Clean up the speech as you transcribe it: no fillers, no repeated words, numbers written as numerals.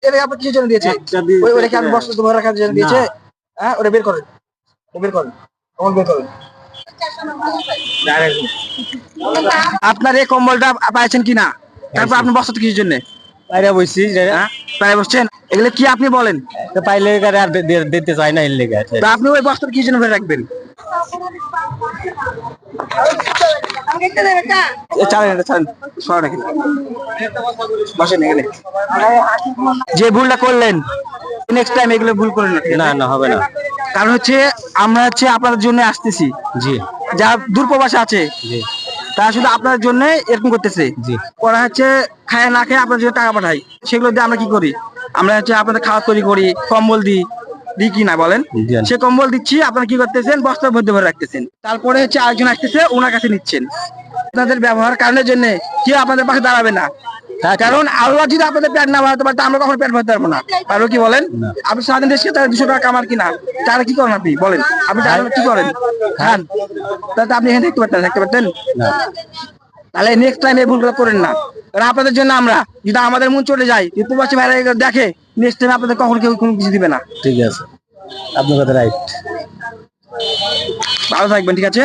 এটা আপনি কিসের জন্য দিয়েছে? ওটা কি আপনি বস্তা ধরে রাখার জন্য দিয়েছে? হ্যাঁ, ওটা বের করেন, বের করেন, কম্বল বের করেন। আপনার এই কম্বলটা পাইছেন কিনা? তারপর আপনি বস্তা কিসের জন্য? বাইরে বসছি, হ্যাঁ, পায়ে বসছেন। এগুলো কি আপনি বলেন? পাইলে আর দিতে চাই না, এর লেগে আছে। তা আপনি ওই বস্তাটা কি জন্য ভরে রাখবেন? যে ভুলটা করলেন নেক্সট টাইম এগুলো ভুল করেন না না, হবে না। কারণ হচ্ছে আমরা হচ্ছে আপনাদের জন্য আসতেছি, জি যা দূরপ্রবাসে আছে জি তারা শুধু আপনার জন্য এরকম করতেছে। জি। ওরা হচ্ছে খায় না খেয়ে আপনার জন্য টাকা পাঠায়, সেগুলো দিয়ে আমরা কি করি? আমরা হচ্ছে আপনাদের খাওয়া তৈরি করি, কম্বল দিই, দিই কি না বলেন? সে কম্বল দিচ্ছি, আপনারা কি করতেছেন? বস্তার মধ্যে ভরে রাখতেছেন। তারপরে হচ্ছে আরেকজন আসতেছে, ওনার কাছে নিচ্ছেন। আপনাদের ব্যবহার কারণের জন্য কেউ আপনাদের পাশে দাঁড়াবে না। কারণ আল্লাহ যদি আপনাদের পেট না ভরাতে পারে, আমরা কখনো পেট ভরতে পারবো না। পারবো কি বলেন? আপনি স্বাধীন দেশকে তারা 200 টাকা কামার কিনা, তারা কি করেন? আপনি বলেন, আপনি কি করেন? খান। তাহলে আপনি এখানে থাকতে পারতেন? তাহলে নেক্সট টাইম এই ভুলগুলো করেন না। কারণ আপনাদের জন্য আমরা যদি আমাদের মন চলে যায়, প্রবাসী ভাইরা দেখে, নেক্সট টাইম আপনাদের কখনো কেউ কোনো কিছু দিবে না। ঠিক আছে, আপনার কথা রাইট। ভালো থাকবেন, ঠিক আছে।